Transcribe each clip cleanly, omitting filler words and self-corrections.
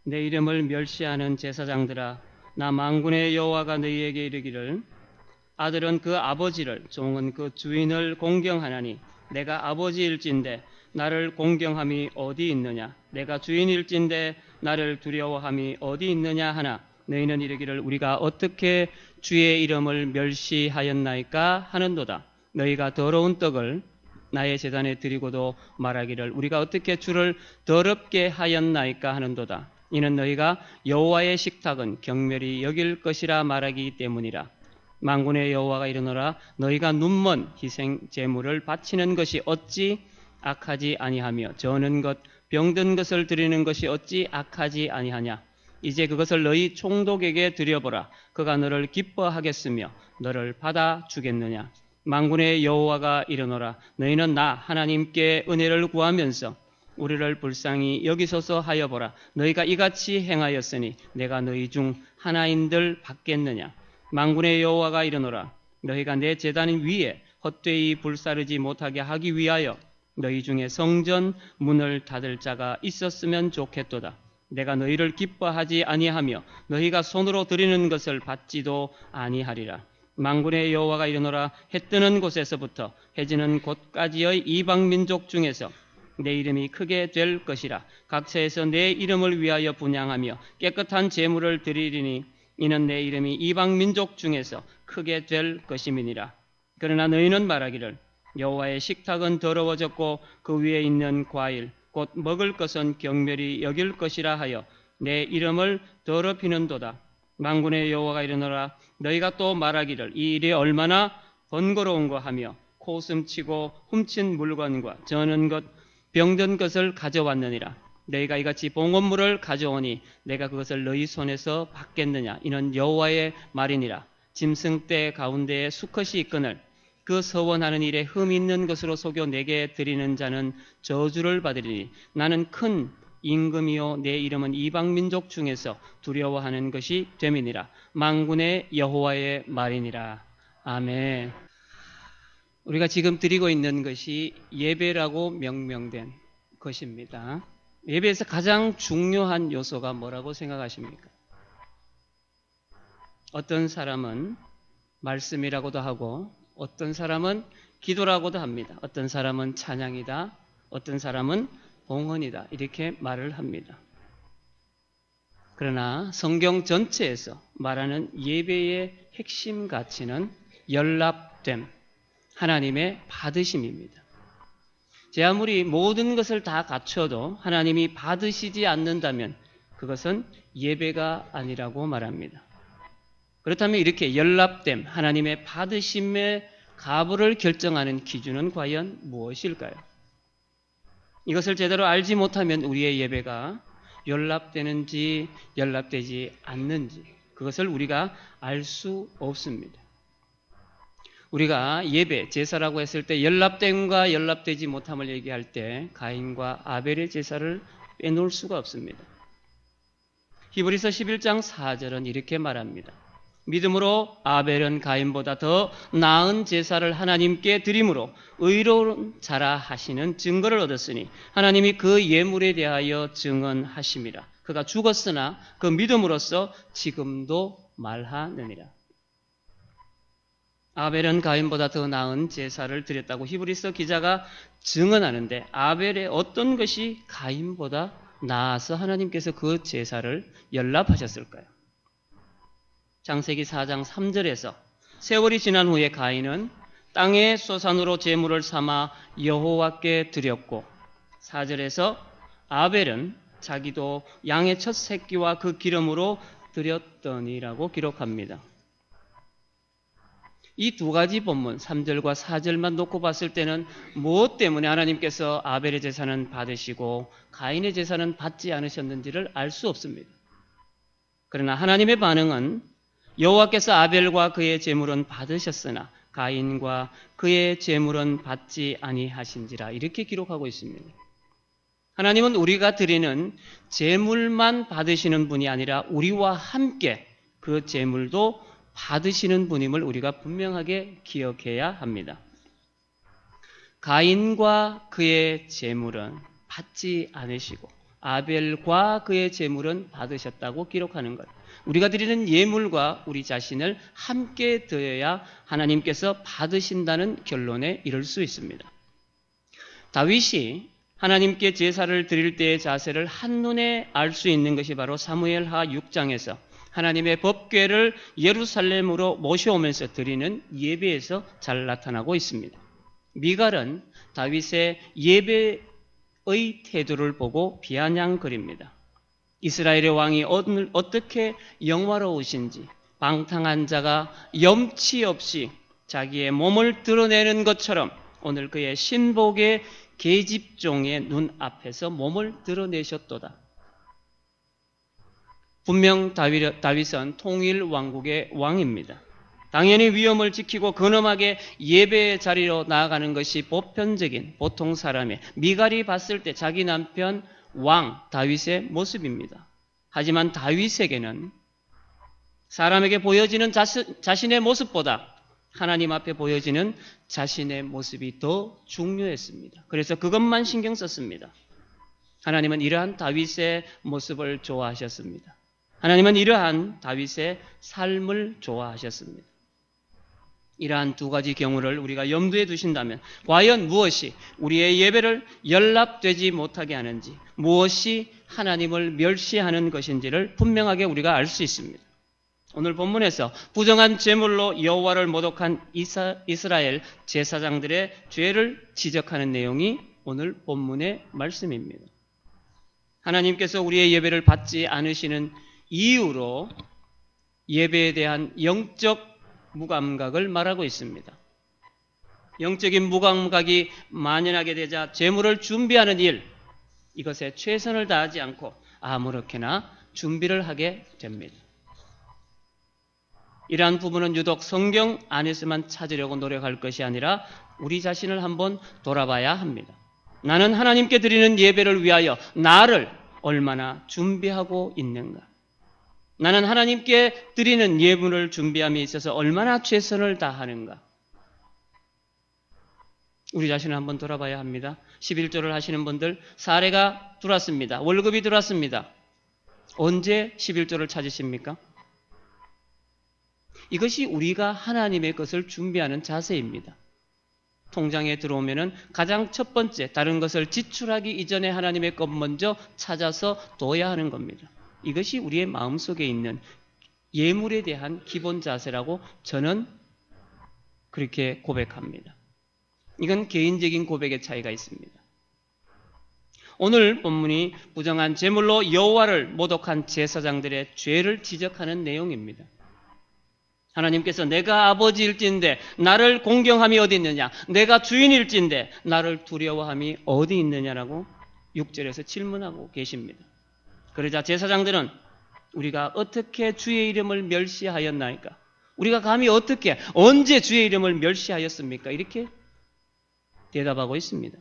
내 이름을 멸시하는 제사장들아, 나 만군의 여호와가 너희에게 이르기를 아들은 그 아버지를, 종은 그 주인을 공경하나니 내가 아버지일진데 나를 공경함이 어디 있느냐? 내가 주인일진데 나를 두려워함이 어디 있느냐 하나, 너희는 이르기를 우리가 어떻게 주의 이름을 멸시하였나이까 하는도다. 너희가 더러운 떡을 나의 제단에 드리고도 말하기를 우리가 어떻게 주를 더럽게 하였나이까 하는도다. 이는 너희가 여호와의 식탁은 경멸히 여길 것이라 말하기 때문이라. 만군의 여호와가 이르노라, 너희가 눈먼 희생 제물을 바치는 것이 어찌 악하지 아니하며 저는 것 병든 것을 드리는 것이 어찌 악하지 아니하냐. 이제 그것을 너희 총독에게 드려보라. 그가 너를 기뻐하겠으며 너를 받아 주겠느냐. 만군의 여호와가 이르노라, 너희는 나 하나님께 은혜를 구하면서 우리를 불쌍히 여기소서 하여 보라. 너희가 이같이 행하였으니 내가 너희 중 하나인들 받겠느냐. 만군의 여호와가 이르노라, 너희가 내 제단 위에 헛되이 불사르지 못하게 하기 위하여 너희 중에 성전 문을 닫을 자가 있었으면 좋겠도다. 내가 너희를 기뻐하지 아니하며 너희가 손으로 드리는 것을 받지도 아니하리라. 만군의 여호와가 이르노라, 해 뜨는 곳에서부터 해 지는 곳까지의 이방 민족 중에서 내 이름이 크게 될 것이라. 각처에서 내 이름을 위하여 분향하며 깨끗한 제물을 드리리니 이는 내 이름이 이방 민족 중에서 크게 될 것임이니라. 그러나 너희는 말하기를 여호와의 식탁은 더러워졌고 그 위에 있는 과일 곧 먹을 것은 경멸히 여길 것이라 하여 내 이름을 더럽히는도다. 만군의 여호와가 이르노라, 너희가 또 말하기를 이 일이 얼마나 번거로운가 하며 코웃음치고 훔친 물건과 저는 것 병든 것을 가져왔느니라. 너희가 이같이 봉헌물을 가져오니 내가 그것을 너희 손에서 받겠느냐. 이는 여호와의 말이니라. 짐승떼 가운데에 수컷이 있거늘 그 서원하는 일에 흠 있는 것으로 속여 내게 드리는 자는 저주를 받으리니 나는 큰 임금이요 내 이름은 이방 민족 중에서 두려워하는 것이 됨이니라. 만군의 여호와의 말이니라. 아멘. 우리가 지금 드리고 있는 것이 예배라고 명명된 것입니다. 예배에서 가장 중요한 요소가 뭐라고 생각하십니까? 어떤 사람은 말씀이라고도 하고 어떤 사람은 기도라고도 합니다. 어떤 사람은 찬양이다, 어떤 사람은 봉헌이다 이렇게 말을 합니다. 그러나 성경 전체에서 말하는 예배의 핵심 가치는 연락됨, 하나님의 받으심입니다. 제 아무리 모든 것을 다 갖춰도 하나님이 받으시지 않는다면 그것은 예배가 아니라고 말합니다. 그렇다면 이렇게 연락됨, 하나님의 받으심의 가부를 결정하는 기준은 과연 무엇일까요? 이것을 제대로 알지 못하면 우리의 예배가 연락되는지 연락되지 않는지 그것을 우리가 알 수 없습니다. 우리가 예배, 제사라고 했을 때 연락됨과 연락되지 못함을 얘기할 때 가인과 아벨의 제사를 빼놓을 수가 없습니다. 히브리서 11장 4절은 이렇게 말합니다. 믿음으로 아벨은 가인보다 더 나은 제사를 하나님께 드림으로 의로운 자라 하시는 증거를 얻었으니 하나님이 그 예물에 대하여 증언하심이라. 그가 죽었으나 그 믿음으로써 지금도 말하느니라. 아벨은 가인보다 더 나은 제사를 드렸다고 히브리서 기자가 증언하는데 아벨의 어떤 것이 가인보다 나아서 하나님께서 그 제사를 연락하셨을까요? 창세기 4장 3절에서 세월이 지난 후에 가인은 땅의 소산으로 제물을 삼아 여호와께 드렸고 4절에서 아벨은 자기도 양의 첫 새끼와 그 기름으로 드렸더니라고 기록합니다. 이 두 가지 본문 3절과 4절만 놓고 봤을 때는 무엇 때문에 하나님께서 아벨의 제사는 받으시고 가인의 제사는 받지 않으셨는지를 알 수 없습니다. 그러나 하나님의 반응은 여호와께서 아벨과 그의 제물은 받으셨으나 가인과 그의 제물은 받지 아니하신지라 이렇게 기록하고 있습니다. 하나님은 우리가 드리는 제물만 받으시는 분이 아니라 우리와 함께 그 제물도 받으시는 분임을 우리가 분명하게 기억해야 합니다. 가인과 그의 제물은 받지 않으시고 아벨과 그의 제물은 받으셨다고 기록하는 것. 우리가 드리는 예물과 우리 자신을 함께 드려야 하나님께서 받으신다는 결론에 이를 수 있습니다. 다윗이 하나님께 제사를 드릴 때의 자세를 한눈에 알 수 있는 것이 바로 사무엘하 6장에서 하나님의 법궤를 예루살렘으로 모셔오면서 드리는 예배에서 잘 나타나고 있습니다. 미갈은 다윗의 예배의 태도를 보고 비아냥거립니다. 이스라엘의 왕이 오늘 어떻게 영화로우신지, 방탕한 자가 염치 없이 자기의 몸을 드러내는 것처럼 오늘 그의 신복의 계집종의 눈앞에서 몸을 드러내셨도다. 분명 다윗은 통일 왕국의 왕입니다. 당연히 위엄을 지키고 근엄하게 예배의 자리로 나아가는 것이 보편적인 보통 사람의, 미갈이 봤을 때 자기 남편 왕 다윗의 모습입니다. 하지만 다윗에게는 사람에게 보여지는 자신의 모습보다 하나님 앞에 보여지는 자신의 모습이 더 중요했습니다. 그래서 그것만 신경 썼습니다. 하나님은 이러한 다윗의 모습을 좋아하셨습니다. 하나님은 이러한 다윗의 삶을 좋아하셨습니다. 이러한 두 가지 경우를 우리가 염두에 두신다면 과연 무엇이 우리의 예배를 연락되지 못하게 하는지, 무엇이 하나님을 멸시하는 것인지를 분명하게 우리가 알 수 있습니다. 오늘 본문에서 부정한 제물로 여호와를 모독한 이스라엘 제사장들의 죄를 지적하는 내용이 오늘 본문의 말씀입니다. 하나님께서 우리의 예배를 받지 않으시는 이유로 예배에 대한 영적 무감각을 말하고 있습니다. 영적인 무감각이 만연하게 되자 제물을 준비하는 일, 이것에 최선을 다하지 않고 아무렇게나 준비를 하게 됩니다. 이러한 부분은 유독 성경 안에서만 찾으려고 노력할 것이 아니라 우리 자신을 한번 돌아봐야 합니다. 나는 하나님께 드리는 예배를 위하여 나를 얼마나 준비하고 있는가? 나는 하나님께 드리는 예물을 준비함에 있어서 얼마나 최선을 다하는가? 우리 자신을 한번 돌아봐야 합니다. 11조를 하시는 분들, 사례가 들어왔습니다. 월급이 들어왔습니다. 언제 11조를 찾으십니까? 이것이 우리가 하나님의 것을 준비하는 자세입니다. 통장에 들어오면은 가장 첫 번째, 다른 것을 지출하기 이전에 하나님의 것 먼저 찾아서 둬야 하는 겁니다. 이것이 우리의 마음속에 있는 예물에 대한 기본 자세라고 저는 그렇게 고백합니다. 이건 개인적인 고백의 차이가 있습니다. 오늘 본문이 부정한 제물로 여호와를 모독한 제사장들의 죄를 지적하는 내용입니다. 하나님께서 내가 아버지일진데 나를 공경함이 어디 있느냐? 내가 주인일진데 나를 두려워함이 어디 있느냐라고 6절에서 질문하고 계십니다. 그러자 제사장들은 우리가 어떻게 주의 이름을 멸시하였나이까? 우리가 감히 어떻게, 언제 주의 이름을 멸시하였습니까? 이렇게 대답하고 있습니다.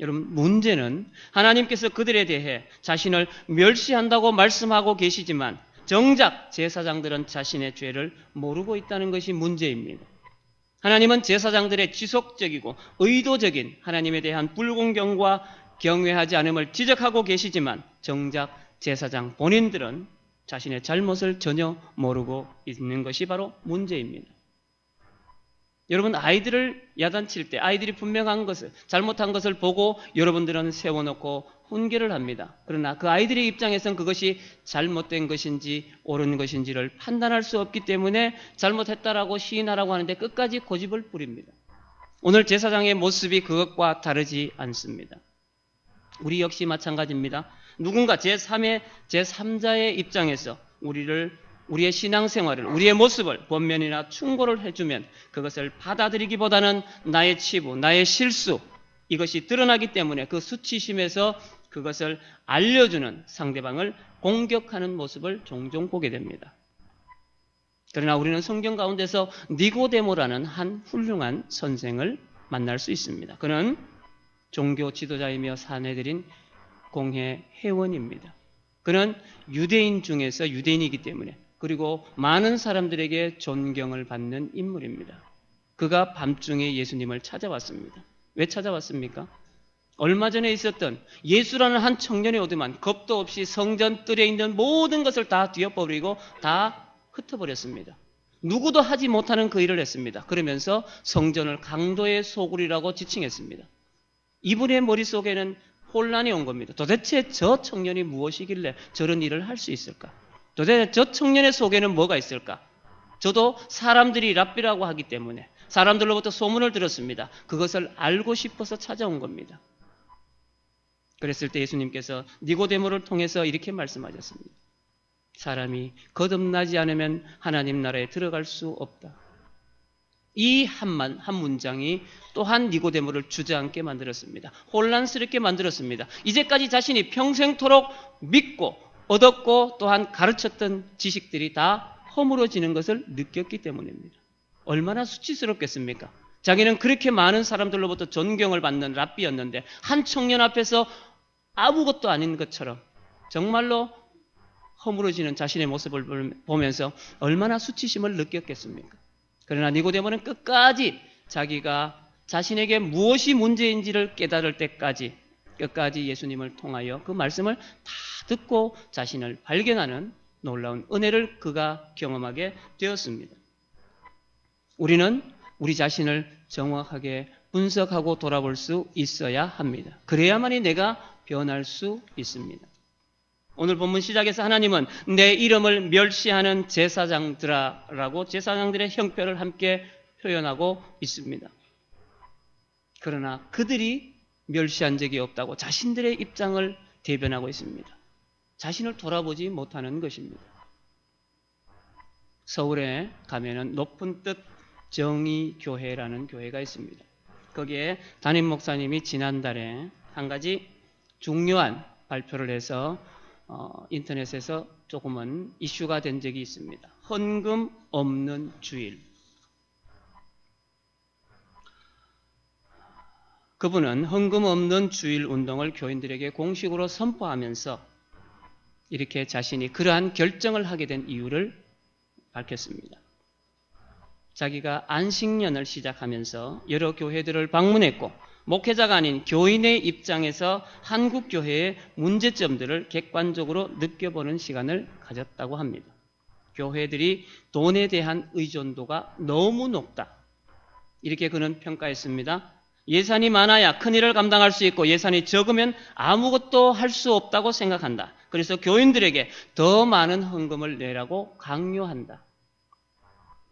여러분, 문제는 하나님께서 그들에 대해 자신을 멸시한다고 말씀하고 계시지만 정작 제사장들은 자신의 죄를 모르고 있다는 것이 문제입니다. 하나님은 제사장들의 지속적이고 의도적인 하나님에 대한 불공경과 경외하지 않음을 지적하고 계시지만 정작 제사장 본인들은 자신의 잘못을 전혀 모르고 있는 것이 바로 문제입니다. 여러분, 아이들을 야단칠 때 아이들이 분명한 것을, 잘못한 것을 보고 여러분들은 세워놓고 훈계를 합니다. 그러나 그 아이들의 입장에선 그것이 잘못된 것인지 옳은 것인지를 판단할 수 없기 때문에 잘못했다라고 시인하라고 하는데 끝까지 고집을 부립니다. 오늘 제사장의 모습이 그것과 다르지 않습니다. 우리 역시 마찬가지입니다. 누군가 제3자의 입장에서 우리의 신앙생활을, 우리의 모습을 권면이나 충고를 해주면 그것을 받아들이기보다는 나의 치부, 나의 실수, 이것이 드러나기 때문에 그 수치심에서 그것을 알려주는 상대방을 공격하는 모습을 종종 보게 됩니다. 그러나 우리는 성경 가운데서 니고데모라는 한 훌륭한 선생을 만날 수 있습니다. 그는 종교 지도자이며 사내들인 공회 회원입니다. 그는 유대인 중에서 유대인이기 때문에, 그리고 많은 사람들에게 존경을 받는 인물입니다. 그가 밤중에 예수님을 찾아왔습니다. 왜 찾아왔습니까? 얼마 전에 있었던 예수라는 한 청년의 오더만 겁도 없이 성전 뜰에 있는 모든 것을 다 뒤엎어버리고 다 흩어버렸습니다. 누구도 하지 못하는 그 일을 했습니다. 그러면서 성전을 강도의 소굴이라고 지칭했습니다. 이분의 머릿속에는 혼란이 온 겁니다. 도대체 저 청년이 무엇이길래 저런 일을 할 수 있을까? 도대체 저 청년의 속에는 뭐가 있을까? 저도 사람들이 랍비라고 하기 때문에 사람들로부터 소문을 들었습니다. 그것을 알고 싶어서 찾아온 겁니다. 그랬을 때 예수님께서 니고데모를 통해서 이렇게 말씀하셨습니다. 사람이 거듭나지 않으면 하나님 나라에 들어갈 수 없다. 이 한 문장이 또한 니고데모를 주저앉게 만들었습니다. 혼란스럽게 만들었습니다. 이제까지 자신이 평생토록 믿고 얻었고 또한 가르쳤던 지식들이 다 허물어지는 것을 느꼈기 때문입니다. 얼마나 수치스럽겠습니까? 자기는 그렇게 많은 사람들로부터 존경을 받는 랍비였는데 한 청년 앞에서 아무것도 아닌 것처럼 정말로 허물어지는 자신의 모습을 보면서 얼마나 수치심을 느꼈겠습니까? 그러나 니고데모는 끝까지 자기가 자신에게 무엇이 문제인지를 깨달을 때까지 끝까지 예수님을 통하여 그 말씀을 다 듣고 자신을 발견하는 놀라운 은혜를 그가 경험하게 되었습니다. 우리는 우리 자신을 정확하게 분석하고 돌아볼 수 있어야 합니다. 그래야만이 내가 변할 수 있습니다. 오늘 본문 시작에서 하나님은 내 이름을 멸시하는 제사장들아라고 제사장들의 형편을 함께 표현하고 있습니다. 그러나 그들이 멸시한 적이 없다고 자신들의 입장을 대변하고 있습니다. 자신을 돌아보지 못하는 것입니다. 서울에 가면은 높은 뜻 정의교회라는 교회가 있습니다. 거기에 담임 목사님이 지난달에 한 가지 중요한 발표를 해서 인터넷에서 조금은 이슈가 된 적이 있습니다. 헌금 없는 주일. 그분은 헌금 없는 주일 운동을 교인들에게 공식으로 선포하면서 이렇게 자신이 그러한 결정을 하게 된 이유를 밝혔습니다. 자기가 안식년을 시작하면서 여러 교회들을 방문했고 목회자가 아닌 교인의 입장에서 한국 교회의 문제점들을 객관적으로 느껴보는 시간을 가졌다고 합니다. 교회들이 돈에 대한 의존도가 너무 높다. 이렇게 그는 평가했습니다. 예산이 많아야 큰일을 감당할 수 있고 예산이 적으면 아무것도 할 수 없다고 생각한다. 그래서 교인들에게 더 많은 헌금을 내라고 강요한다.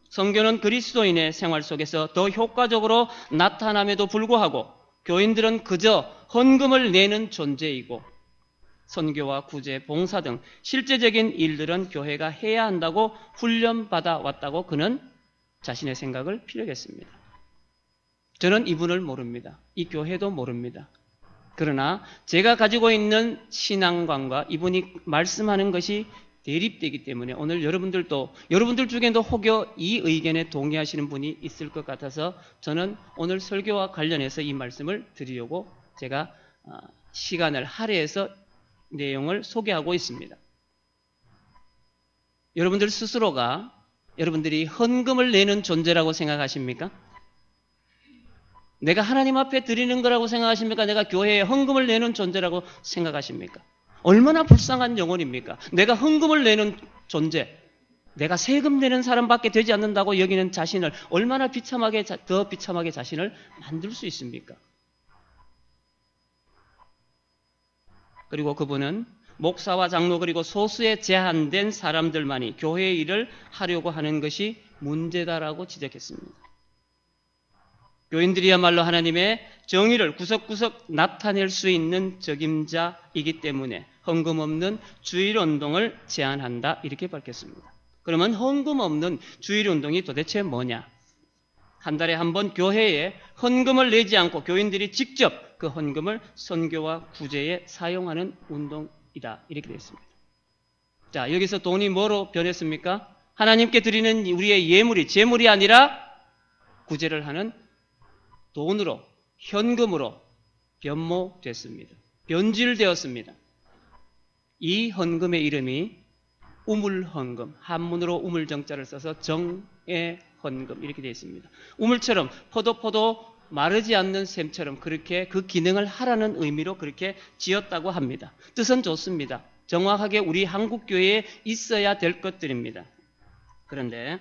선교는 그리스도인의 생활 속에서 더 효과적으로 나타남에도 불구하고 교인들은 그저 헌금을 내는 존재이고 선교와 구제, 봉사 등 실제적인 일들은 교회가 해야 한다고 훈련받아 왔다고 그는 자신의 생각을 피력했습니다. 저는 이분을 모릅니다. 이 교회도 모릅니다. 그러나 제가 가지고 있는 신앙관과 이분이 말씀하는 것이 대립되기 때문에 오늘 여러분들 중에도 혹여 이 의견에 동의하시는 분이 있을 것 같아서 저는 오늘 설교와 관련해서 이 말씀을 드리려고 제가 시간을 할애해서 내용을 소개하고 있습니다. 여러분들 스스로가 여러분들이 헌금을 내는 존재라고 생각하십니까? 내가 하나님 앞에 드리는 거라고 생각하십니까? 내가 교회에 헌금을 내는 존재라고 생각하십니까? 얼마나 불쌍한 영혼입니까? 내가 헌금을 내는 존재, 내가 세금 내는 사람밖에 되지 않는다고 여기는 자신을 얼마나 더 비참하게 자신을 만들 수 있습니까? 그리고 그분은 목사와 장로 그리고 소수의 제한된 사람들만이 교회의 일을 하려고 하는 것이 문제다라고 지적했습니다. 교인들이야말로 하나님의 정의를 구석구석 나타낼 수 있는 적임자이기 때문에 헌금 없는 주일 운동을 제안한다 이렇게 밝혔습니다. 그러면 헌금 없는 주일 운동이 도대체 뭐냐? 한 달에 한 번 교회에 헌금을 내지 않고 교인들이 직접 그 헌금을 선교와 구제에 사용하는 운동이다 이렇게 되어 있습니다. 자, 여기서 돈이 뭐로 변했습니까? 하나님께 드리는 우리의 예물이 재물이 아니라 구제를 하는 돈으로, 현금으로 변모됐습니다. 변질되었습니다. 이 헌금의 이름이 우물헌금, 한문으로 우물정자를 써서 정의 헌금 이렇게 되어 있습니다. 우물처럼 포도포도 마르지 않는 샘처럼 그렇게 그 기능을 하라는 의미로 그렇게 지었다고 합니다. 뜻은 좋습니다. 정확하게 우리 한국교회에 있어야 될 것들입니다. 그런데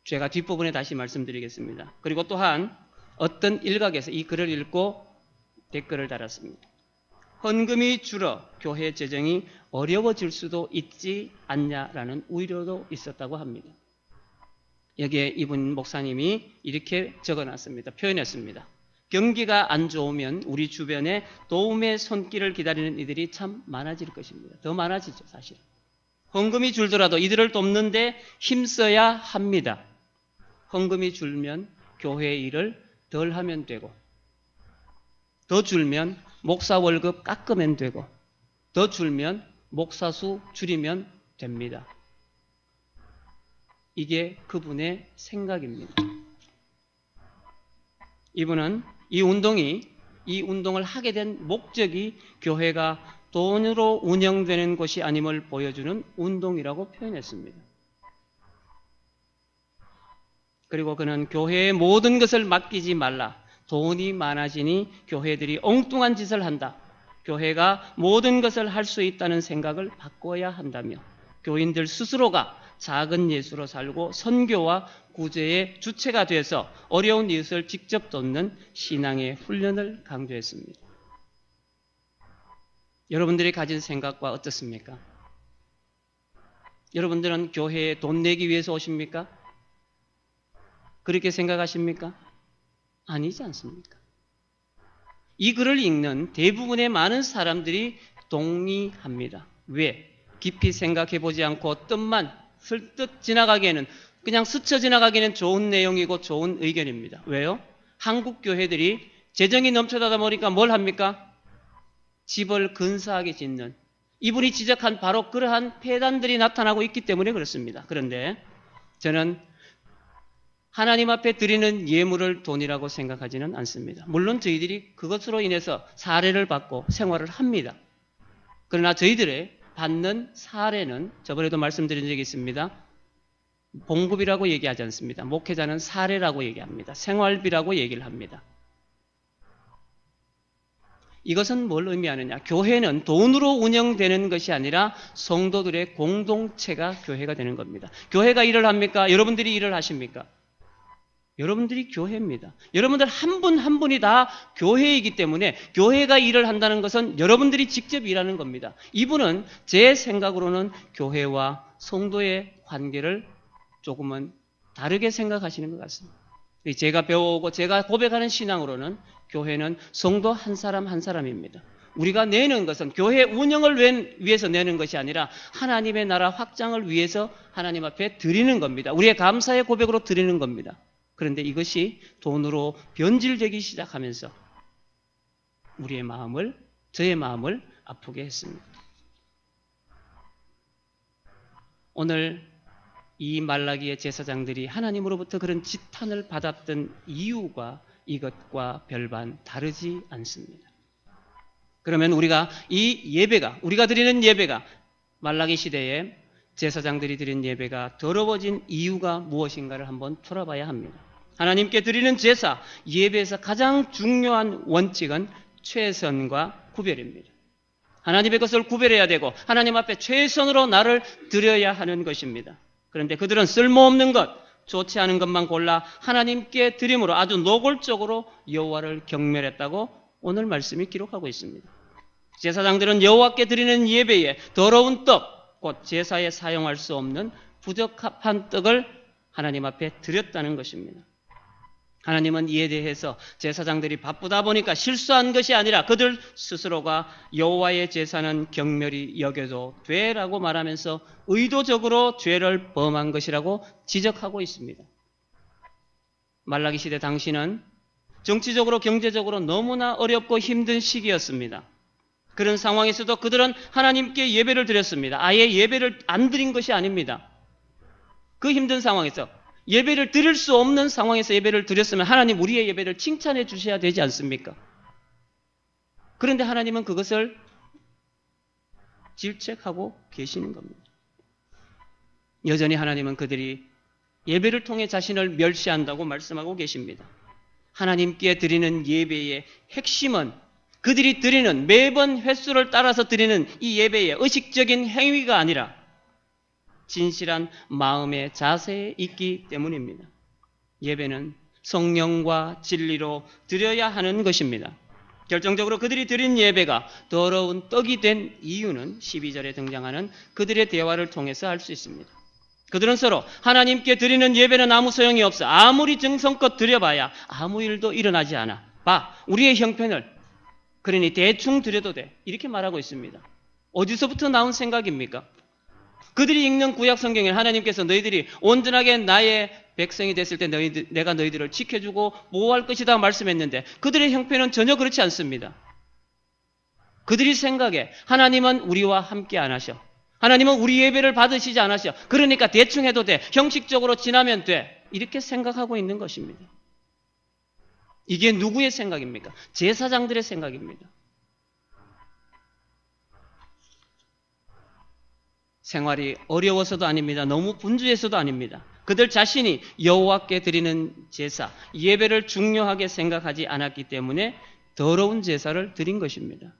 제가 뒷부분에 다시 말씀드리겠습니다. 그리고 또한 어떤 일각에서 이 글을 읽고 댓글을 달았습니다. 헌금이 줄어 교회 재정이 어려워질 수도 있지 않냐라는 우려도 있었다고 합니다. 여기에 이분 목사님이 이렇게 적어놨습니다. 표현했습니다. 경기가 안 좋으면 우리 주변에 도움의 손길을 기다리는 이들이 참 많아질 것입니다. 더 많아지죠, 사실. 헌금이 줄더라도 이들을 돕는데 힘써야 합니다. 헌금이 줄면 교회의 일을 덜 하면 되고, 더 줄면 목사 월급 깎으면 되고, 더 줄면 목사 수 줄이면 됩니다. 이게 그분의 생각입니다. 이분은 이 운동을 하게 된 목적이 교회가 돈으로 운영되는 것이 아님을 보여주는 운동이라고 표현했습니다. 그리고 그는 교회의 모든 것을 맡기지 말라. 돈이 많아지니 교회들이 엉뚱한 짓을 한다. 교회가 모든 것을 할 수 있다는 생각을 바꿔야 한다며 교인들 스스로가 작은 예수로 살고 선교와 구제의 주체가 돼서 어려운 이웃을 직접 돕는 신앙의 훈련을 강조했습니다. 여러분들이 가진 생각과 어떻습니까? 여러분들은 교회에 돈 내기 위해서 오십니까? 그렇게 생각하십니까? 아니지 않습니까? 이 글을 읽는 대부분의 많은 사람들이 동의합니다. 왜? 깊이 생각해 보지 않고 뜻만 슬쩍 지나가기에는, 그냥 스쳐 지나가기에는 좋은 내용이고 좋은 의견입니다. 왜요? 한국 교회들이 재정이 넘쳐나다 보니까 뭘 합니까? 집을 근사하게 짓는, 이분이 지적한 바로 그러한 폐단들이 나타나고 있기 때문에 그렇습니다. 그런데 저는 하나님 앞에 드리는 예물을 돈이라고 생각하지는 않습니다. 물론 저희들이 그것으로 인해서 사례를 받고 생활을 합니다. 그러나 저희들의 받는 사례는 저번에도 말씀드린 적이 있습니다. 봉급이라고 얘기하지 않습니다. 목회자는 사례라고 얘기합니다. 생활비라고 얘기를 합니다. 이것은 뭘 의미하느냐? 교회는 돈으로 운영되는 것이 아니라 성도들의 공동체가 교회가 되는 겁니다. 교회가 일을 합니까? 여러분들이 일을 하십니까? 여러분들이 교회입니다. 여러분들 한 분 한 분이 다 교회이기 때문에 교회가 일을 한다는 것은 여러분들이 직접 일하는 겁니다. 이분은 제 생각으로는 교회와 성도의 관계를 조금은 다르게 생각하시는 것 같습니다. 제가 배워오고 제가 고백하는 신앙으로는 교회는 성도 한 사람 한 사람입니다. 우리가 내는 것은 교회 운영을 위해서 내는 것이 아니라 하나님의 나라 확장을 위해서 하나님 앞에 드리는 겁니다. 우리의 감사의 고백으로 드리는 겁니다. 그런데 이것이 돈으로 변질되기 시작하면서 저의 마음을 아프게 했습니다. 오늘 이 말라기의 제사장들이 하나님으로부터 그런 지탄을 받았던 이유가 이것과 별반 다르지 않습니다. 그러면 우리가 우리가 드리는 예배가, 말라기 시대에 제사장들이 드린 예배가 더러워진 이유가 무엇인가를 한번 풀어봐야 합니다. 하나님께 드리는 제사, 예배에서 가장 중요한 원칙은 최선과 구별입니다. 하나님의 것을 구별해야 되고 하나님 앞에 최선으로 나를 드려야 하는 것입니다. 그런데 그들은 쓸모없는 것, 좋지 않은 것만 골라 하나님께 드림으로 아주 노골적으로 여호와를 경멸했다고 오늘 말씀이 기록하고 있습니다. 제사장들은 여호와께 드리는 예배에 더러운 떡, 곧 제사에 사용할 수 없는 부적합한 떡을 하나님 앞에 드렸다는 것입니다. 하나님은 이에 대해서 제사장들이 바쁘다 보니까 실수한 것이 아니라 그들 스스로가 여호와의 제사는 경멸이 여겨도 돼라고 말하면서 의도적으로 죄를 범한 것이라고 지적하고 있습니다. 말라기 시대 당시는 정치적으로 경제적으로 너무나 어렵고 힘든 시기였습니다. 그런 상황에서도 그들은 하나님께 예배를 드렸습니다. 아예 예배를 안 드린 것이 아닙니다. 그 힘든 상황에서, 예배를 드릴 수 없는 상황에서 예배를 드렸으면 하나님 우리의 예배를 칭찬해 주셔야 되지 않습니까? 그런데 하나님은 그것을 질책하고 계시는 겁니다. 여전히 하나님은 그들이 예배를 통해 자신을 멸시한다고 말씀하고 계십니다. 하나님께 드리는 예배의 핵심은 그들이 드리는 매번 횟수를 따라서 드리는 이 예배의 의식적인 행위가 아니라 진실한 마음의 자세에 있기 때문입니다. 예배는 성령과 진리로 드려야 하는 것입니다. 결정적으로 그들이 드린 예배가 더러운 떡이 된 이유는 12절에 등장하는 그들의 대화를 통해서 알 수 있습니다. 그들은 서로 하나님께 드리는 예배는 아무 소용이 없어. 아무리 정성껏 드려봐야 아무 일도 일어나지 않아. 봐, 우리의 형편을 그러니 대충 드려도 돼. 이렇게 말하고 있습니다. 어디서부터 나온 생각입니까? 그들이 읽는 구약 성경에 하나님께서 너희들이 온전하게 나의 백성이 됐을 때 내가 너희들을 지켜주고 보호할 것이다 말씀했는데 그들의 형편은 전혀 그렇지 않습니다. 그들이 생각에 하나님은 우리와 함께 안 하셔. 하나님은 우리 예배를 받으시지 않으셔. 그러니까 대충 해도 돼. 형식적으로 지나면 돼. 이렇게 생각하고 있는 것입니다. 이게 누구의 생각입니까? 제사장들의 생각입니다. 생활이 어려워서도 아닙니다. 너무 분주해서도 아닙니다. 그들 자신이 여호와께 드리는 제사, 예배를 중요하게 생각하지 않았기 때문에 더러운 제사를 드린 것입니다.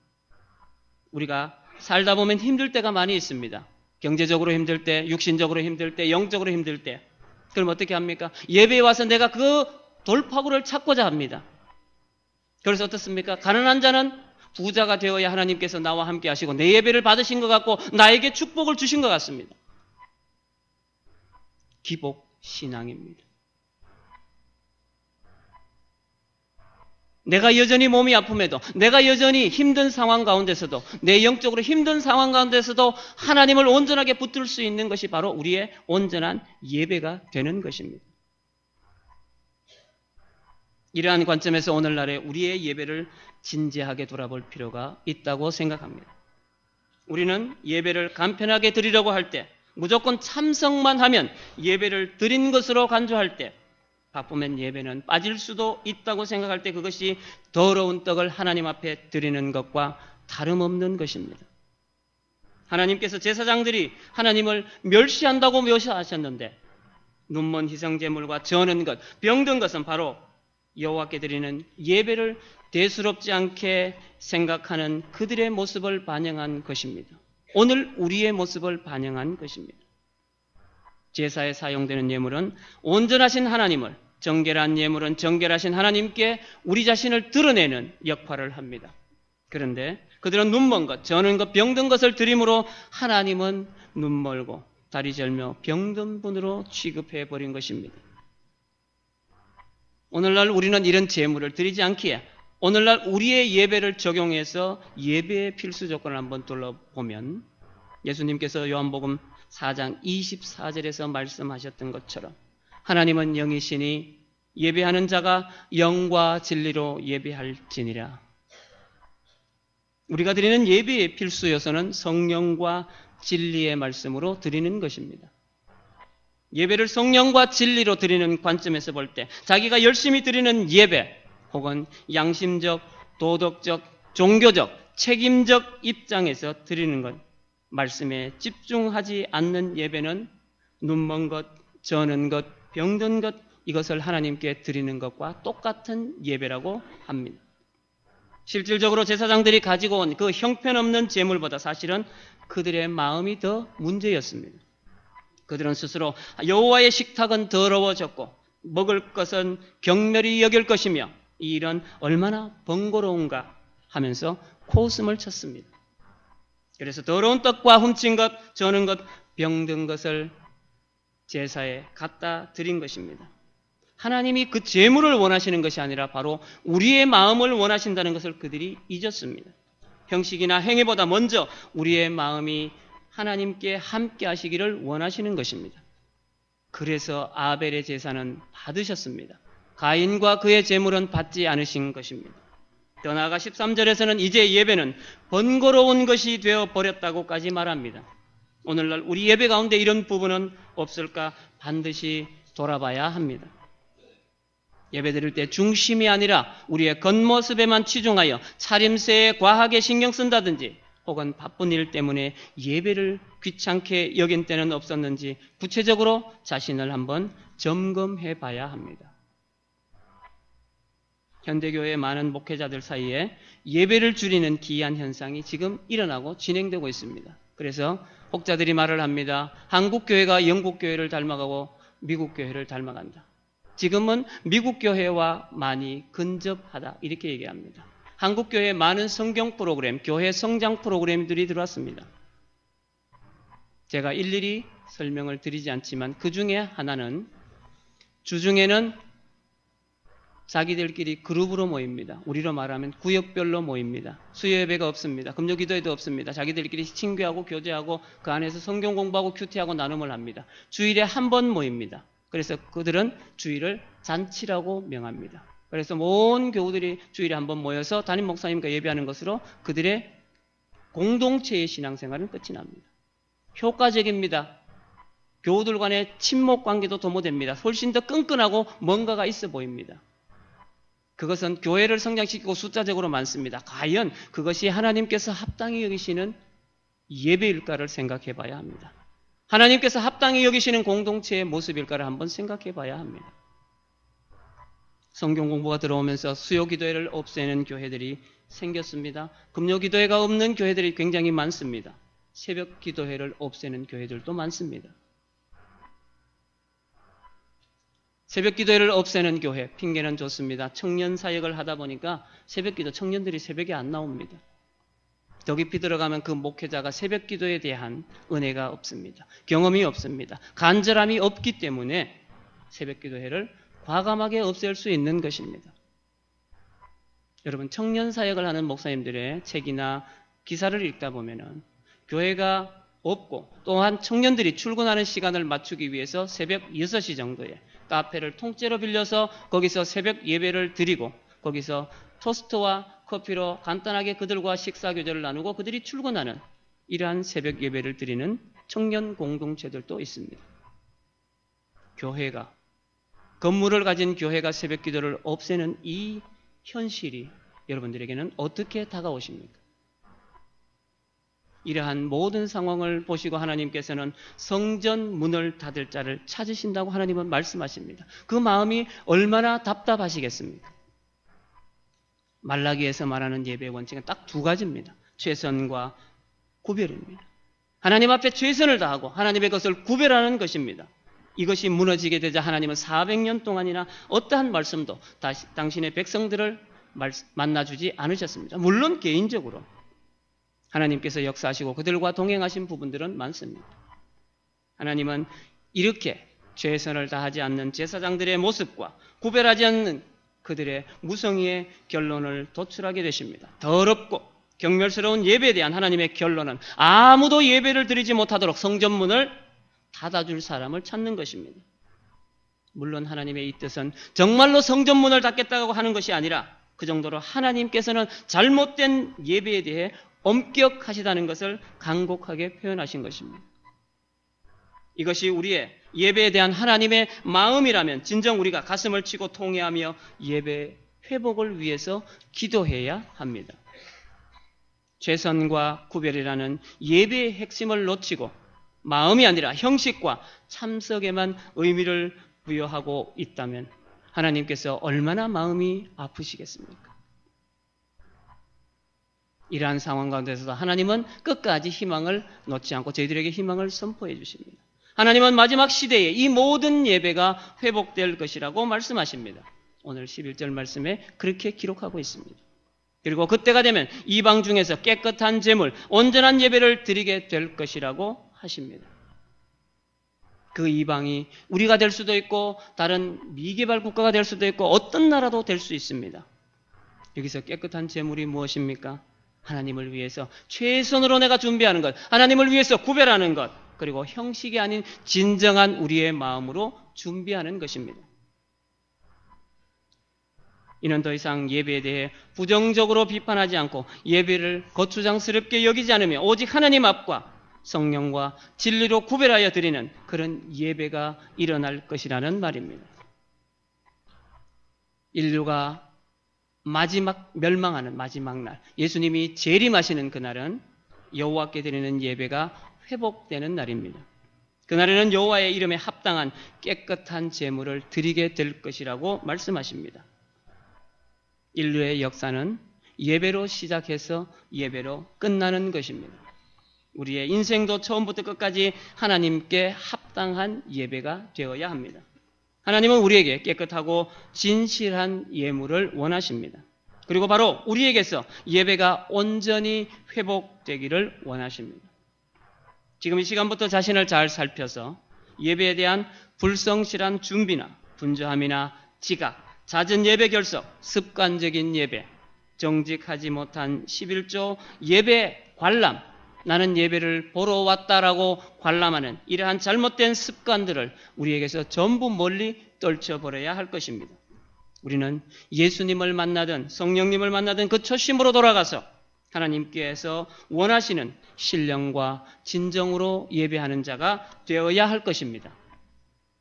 우리가 살다 보면 힘들 때가 많이 있습니다. 경제적으로 힘들 때, 육신적으로 힘들 때, 영적으로 힘들 때. 그럼 어떻게 합니까? 예배에 와서 내가 그 돌파구를 찾고자 합니다. 그래서 어떻습니까? 가난한 자는 부자가 되어야 하나님께서 나와 함께 하시고 내 예배를 받으신 것 같고 나에게 축복을 주신 것 같습니다. 기복 신앙입니다. 내가 여전히 몸이 아픔에도, 내가 여전히 힘든 상황 가운데서도, 내 영적으로 힘든 상황 가운데서도 하나님을 온전하게 붙들 수 있는 것이 바로 우리의 온전한 예배가 되는 것입니다. 이러한 관점에서 오늘날의 우리의 예배를 진지하게 돌아볼 필요가 있다고 생각합니다. 우리는 예배를 간편하게 드리려고 할 때, 무조건 참석만 하면 예배를 드린 것으로 간주할 때, 바쁘면 예배는 빠질 수도 있다고 생각할 때 그것이 더러운 떡을 하나님 앞에 드리는 것과 다름없는 것입니다. 하나님께서 제사장들이 하나님을 멸시한다고 묘사하셨는데 눈먼 희생제물과 저는 것, 병든 것은 바로 여호와께 드리는 예배를 대수롭지 않게 생각하는 그들의 모습을 반영한 것입니다. 오늘 우리의 모습을 반영한 것입니다. 제사에 사용되는 예물은 온전하신 하나님을, 정결한 예물은 정결하신 하나님께 우리 자신을 드러내는 역할을 합니다. 그런데 그들은 눈먼 것, 저는 것, 병든 것을 드림으로 하나님은 눈멀고 다리 절며 병든 분으로 취급해버린 것입니다. 오늘날 우리는 이런 제물을 드리지 않기에 오늘날 우리의 예배를 적용해서 예배의 필수 조건을 한번 둘러보면 예수님께서 요한복음 4장 24절에서 말씀하셨던 것처럼 하나님은 영이시니 예배하는 자가 영과 진리로 예배할지니라. 우리가 드리는 예배의 필수 요소는 성령과 진리의 말씀으로 드리는 것입니다. 예배를 성령과 진리로 드리는 관점에서 볼 때 자기가 열심히 드리는 예배 혹은 양심적, 도덕적, 종교적, 책임적 입장에서 드리는 것, 말씀에 집중하지 않는 예배는 눈먼 것, 저는 것, 병든 것, 이것을 하나님께 드리는 것과 똑같은 예배라고 합니다. 실질적으로 제사장들이 가지고 온 그 형편없는 제물보다 사실은 그들의 마음이 더 문제였습니다. 그들은 스스로 여호와의 식탁은 더러워졌고 먹을 것은 경멸히 여길 것이며 이 일은 얼마나 번거로운가 하면서 코웃음을 쳤습니다. 그래서 더러운 떡과 훔친 것, 저는 것, 병든 것을 제사에 갖다 드린 것입니다. 하나님이 그 제물을 원하시는 것이 아니라 바로 우리의 마음을 원하신다는 것을 그들이 잊었습니다. 형식이나 행위보다 먼저 우리의 마음이 하나님께 함께 하시기를 원하시는 것입니다. 그래서 아벨의 제사는 받으셨습니다. 가인과 그의 제물은 받지 않으신 것입니다. 더 나아가 13절에서는 이제 예배는 번거로운 것이 되어버렸다고까지 말합니다. 오늘날 우리 예배 가운데 이런 부분은 없을까 반드시 돌아봐야 합니다. 예배 드릴 때 중심이 아니라 우리의 겉모습에만 치중하여 차림새에 과하게 신경 쓴다든지 혹은 바쁜 일 때문에 예배를 귀찮게 여긴 때는 없었는지 구체적으로 자신을 한번 점검해 봐야 합니다. 현대교회의 많은 목회자들 사이에 예배를 줄이는 기이한 현상이 지금 일어나고 진행되고 있습니다. 그래서 혹자들이 말을 합니다. 한국 교회가 영국 교회를 닮아가고 미국 교회를 닮아간다. 지금은 미국 교회와 많이 근접하다 이렇게 얘기합니다. 한국 교회에 많은 성경 프로그램, 교회 성장 프로그램들이 들어왔습니다. 제가 일일이 설명을 드리지 않지만 그 중에 하나는 주중에는 자기들끼리 그룹으로 모입니다. 우리로 말하면 구역별로 모입니다. 수요예배가 없습니다. 금요기도회도 없습니다. 자기들끼리 친교하고 교제하고 그 안에서 성경 공부하고 큐티하고 나눔을 합니다. 주일에 한 번 모입니다. 그래서 그들은 주일을 잔치라고 명합니다. 그래서 온 교우들이 주일에 한 번 모여서 담임 목사님과 예배하는 것으로 그들의 공동체의 신앙생활은 끝이 납니다. 효과적입니다. 교우들 간의 친목 관계도 도모됩니다. 훨씬 더 끈끈하고 뭔가가 있어 보입니다. 그것은 교회를 성장시키고 숫자적으로 많습니다. 과연 그것이 하나님께서 합당히 여기시는 예배일까를 생각해 봐야 합니다. 하나님께서 합당히 여기시는 공동체의 모습일까를 한번 생각해 봐야 합니다. 성경 공부가 들어오면서 수요 기도회를 없애는 교회들이 생겼습니다. 금요 기도회가 없는 교회들이 굉장히 많습니다. 새벽 기도회를 없애는 교회들도 많습니다. 새벽 기도회를 없애는 교회, 핑계는 좋습니다. 청년 사역을 하다 보니까 새벽 기도, 청년들이 새벽에 안 나옵니다. 더 깊이 들어가면 그 목회자가 새벽 기도에 대한 은혜가 없습니다. 경험이 없습니다. 간절함이 없기 때문에 새벽 기도회를 과감하게 없앨 수 있는 것입니다. 여러분, 청년 사역을 하는 목사님들의 책이나 기사를 읽다 보면은 교회가 없고 또한 청년들이 출근하는 시간을 맞추기 위해서 새벽 6시 정도에 카페를 통째로 빌려서 거기서 새벽 예배를 드리고 거기서 토스트와 커피로 간단하게 그들과 식사 교제를 나누고 그들이 출근하는 이러한 새벽 예배를 드리는 청년 공동체들도 있습니다. 교회가, 건물을 가진 교회가 새벽 기도를 없애는 이 현실이 여러분들에게는 어떻게 다가오십니까? 이러한 모든 상황을 보시고 하나님께서는 성전 문을 닫을 자를 찾으신다고 하나님은 말씀하십니다. 그 마음이 얼마나 답답하시겠습니까? 말라기에서 말하는 예배의 원칙은 딱 두 가지입니다. 최선과 구별입니다. 하나님 앞에 최선을 다하고 하나님의 것을 구별하는 것입니다. 이것이 무너지게 되자 하나님은 400년 동안이나 어떠한 말씀도 당신의 백성들을 만나주지 않으셨습니다. 물론 개인적으로 하나님께서 역사하시고 그들과 동행하신 부분들은 많습니다. 하나님은 이렇게 최선을 다하지 않는 제사장들의 모습과 구별하지 않는 그들의 무성의의 결론을 도출하게 되십니다. 더럽고 경멸스러운 예배에 대한 하나님의 결론은 아무도 예배를 드리지 못하도록 성전문을 닫아줄 사람을 찾는 것입니다. 물론 하나님의 이 뜻은 정말로 성전문을 닫겠다고 하는 것이 아니라 그 정도로 하나님께서는 잘못된 예배에 대해 엄격하시다는 것을 간곡하게 표현하신 것입니다. 이것이 우리의 예배에 대한 하나님의 마음이라면 진정 우리가 가슴을 치고 통회하며 예배 회복을 위해서 기도해야 합니다. 최선과 구별이라는 예배의 핵심을 놓치고 마음이 아니라 형식과 참석에만 의미를 부여하고 있다면 하나님께서 얼마나 마음이 아프시겠습니까? 이러한 상황 가운데서도 하나님은 끝까지 희망을 놓지 않고 저희들에게 희망을 선포해 주십니다. 하나님은 마지막 시대에 이 모든 예배가 회복될 것이라고 말씀하십니다. 오늘 11절 말씀에 그렇게 기록하고 있습니다. 그리고 그때가 되면 이방 중에서 깨끗한 제물, 온전한 예배를 드리게 될 것이라고 하십니다. 그 이방이 우리가 될 수도 있고 다른 미개발 국가가 될 수도 있고 어떤 나라도 될 수 있습니다. 여기서 깨끗한 제물이 무엇입니까? 하나님을 위해서 최선으로 내가 준비하는 것, 하나님을 위해서 구별하는 것, 그리고 형식이 아닌 진정한 우리의 마음으로 준비하는 것입니다. 이는 더 이상 예배에 대해 부정적으로 비판하지 않고 예배를 거추장스럽게 여기지 않으며 오직 하나님 앞과 성령과 진리로 구별하여 드리는 그런 예배가 일어날 것이라는 말입니다. 인류가 마지막 멸망하는 마지막 날, 예수님이 재림하시는 그날은 여호와께 드리는 예배가 회복되는 날입니다. 그날에는 여호와의 이름에 합당한 깨끗한 제물을 드리게 될 것이라고 말씀하십니다. 인류의 역사는 예배로 시작해서 예배로 끝나는 것입니다. 우리의 인생도 처음부터 끝까지 하나님께 합당한 예배가 되어야 합니다. 하나님은 우리에게 깨끗하고 진실한 예물을 원하십니다. 그리고 바로 우리에게서 예배가 온전히 회복되기를 원하십니다. 지금 이 시간부터 자신을 잘 살펴서 예배에 대한 불성실한 준비나 분주함이나 지각, 잦은 예배 결석, 습관적인 예배, 정직하지 못한 11조 예배 관람, 나는 예배를 보러 왔다라고 관람하는 이러한 잘못된 습관들을 우리에게서 전부 멀리 떨쳐버려야 할 것입니다. 우리는 예수님을 만나든 성령님을 만나든 그 초심으로 돌아가서 하나님께서 원하시는 신령과 진정으로 예배하는 자가 되어야 할 것입니다.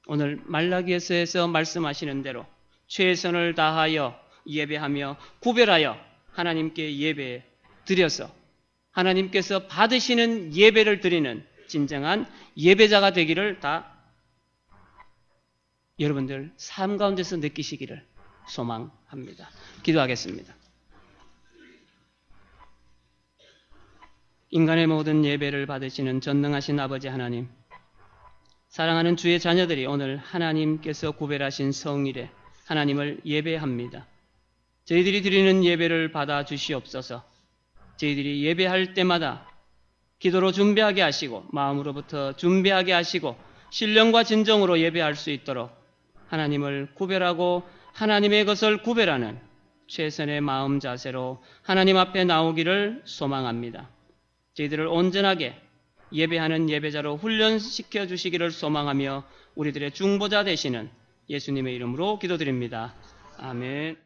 오늘 말라기서에서 말씀하시는 대로 최선을 다하여 예배하며 구별하여 하나님께 예배 드려서 하나님께서 받으시는 예배를 드리는 진정한 예배자가 되기를 다 여러분들 삶 가운데서 느끼시기를 소망합니다. 기도하겠습니다. 인간의 모든 예배를 받으시는 전능하신 아버지 하나님, 사랑하는 주의 자녀들이 오늘 하나님께서 구별하신 성일에 하나님을 예배합니다. 저희들이 드리는 예배를 받아 주시옵소서. 저희들이 예배할 때마다 기도로 준비하게 하시고 마음으로부터 준비하게 하시고 신령과 진정으로 예배할 수 있도록 하나님을 구별하고 하나님의 것을 구별하는 최선의 마음 자세로 하나님 앞에 나오기를 소망합니다. 저희들을 온전하게 예배하는 예배자로 훈련시켜 주시기를 소망하며 우리들의 중보자 되시는 예수님의 이름으로 기도드립니다. 아멘.